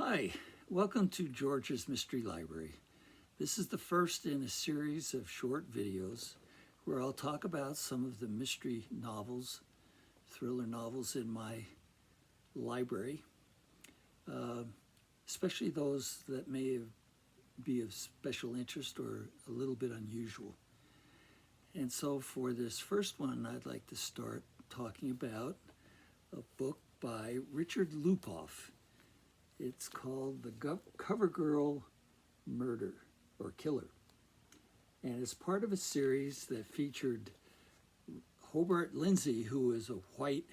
Hi, welcome to George's Mystery Library. This is the first in a series of short videos where I'll talk about some of the mystery novels, thriller novels in my library, especially those that may be of special interest or a little bit unusual. And so for this first one, I'd like to start talking about a book by Richard Lupoff. It's called The Cover Girl Murder or Killer. And it's part of a series that featured Hobart Lindsay, who is a white,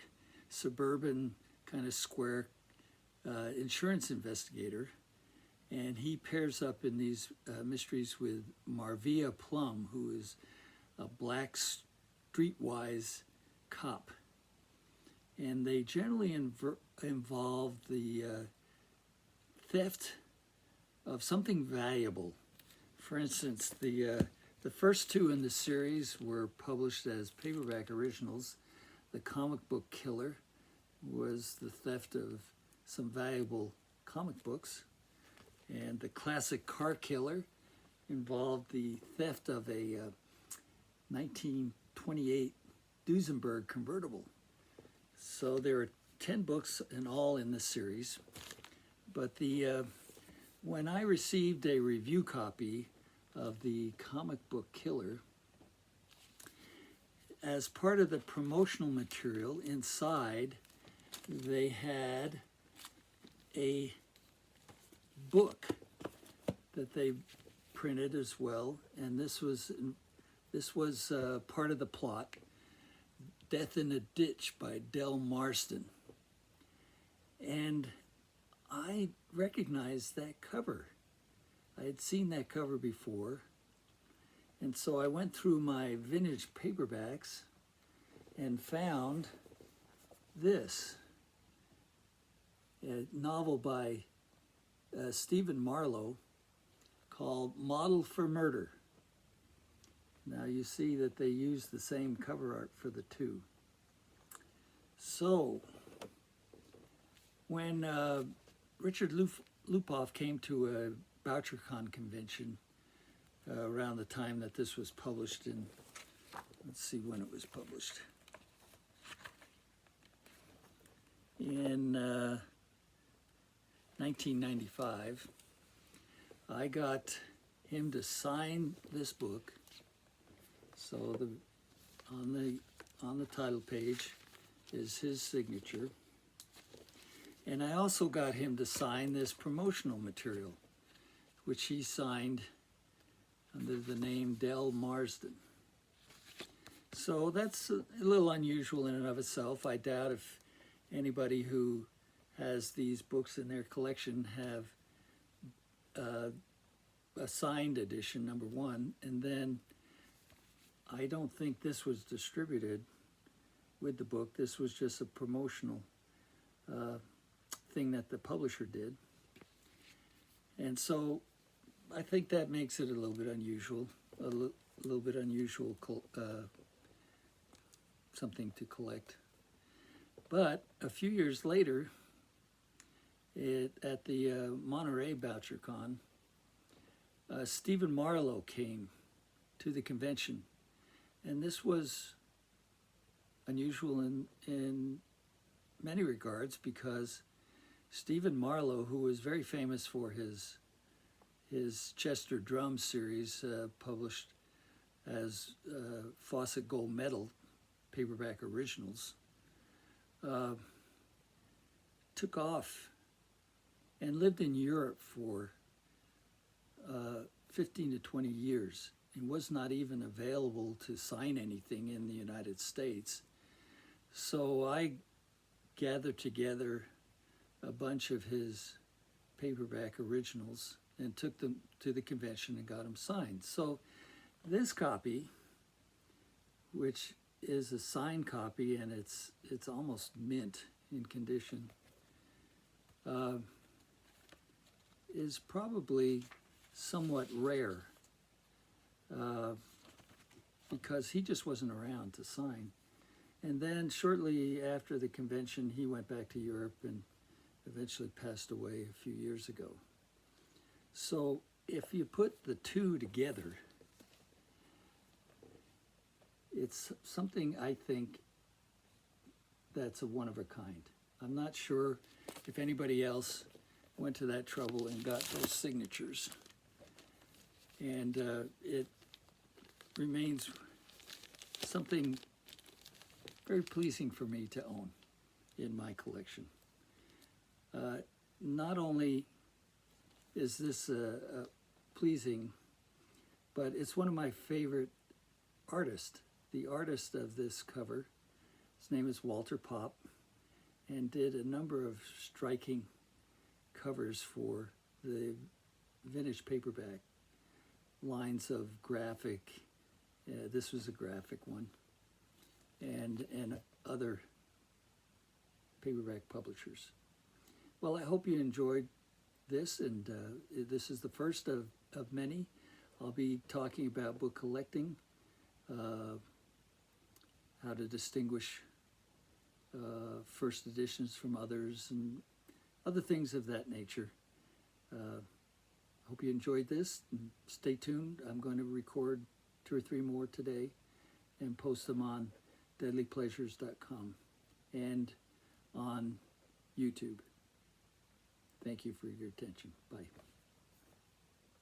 suburban, kind of square insurance investigator. And he pairs up in these mysteries with Marvia Plum, who is a black, streetwise cop. And they generally involve the theft of something valuable. For instance, the first two in the series were published as paperback originals. The Comic Book Killer was the theft of some valuable comic books, and the Classic Car Killer involved the theft of a 1928 Duesenberg convertible. So there are 10 books in all in this series. But when I received a review copy of the Comic Book Killer, as part of the promotional material inside, they had a book that they printed as well, and this was part of the plot, Death in a Ditch by Del Marston. And I recognized that cover. I had seen that cover before, and so I went through my vintage paperbacks and found this, a novel by Stephen Marlowe called Model for Murder. Now you see that they used the same cover art for the two. So when Richard Lupoff came to a BoucherCon convention around the time that this was published in, let's see when it was published, in 1995, I got him to sign this book. So on the title page is his signature. And I also got him to sign this promotional material, which he signed under the name Del Marsden. So that's a little unusual in and of itself. I doubt if anybody who has these books in their collection have a signed edition, number one, and then I don't think this was distributed with the book. This was just a promotional thing that the publisher did. And so I think that makes it a little bit unusual, something to collect. But a few years later, at the Monterey BoucherCon, Stephen Marlowe came to the convention. And this was unusual in many regards because Stephen Marlowe, who was very famous for his Chester Drum series, published as Fawcett Gold Medal paperback originals, took off and lived in Europe for 15 to 20 years and was not even available to sign anything in the United States. So I gathered together a bunch of his paperback originals and took them to the convention and got them signed. So this copy, which is a signed copy and it's almost mint in condition, is probably somewhat rare because he just wasn't around to sign. And then shortly after the convention, he went back to Europe and eventually passed away a few years ago. So if you put the two together, it's something I think that's a one of a kind. I'm not sure if anybody else went to that trouble and got those signatures. And it remains something very pleasing for me to own in my collection. Not only is this pleasing, but it's one of my favorite artists. The artist of this cover, his name is Walter Popp, and did a number of striking covers for the vintage paperback lines of graphic. This was a graphic one, and other paperback publishers. Well, I hope you enjoyed this, and this is the first of many. I'll be talking about book collecting, how to distinguish first editions from others, and other things of that nature. Hope you enjoyed this. And stay tuned. I'm going to record 2 or 3 more today and post them on deadlypleasures.com and on YouTube. Thank you for your attention. Bye.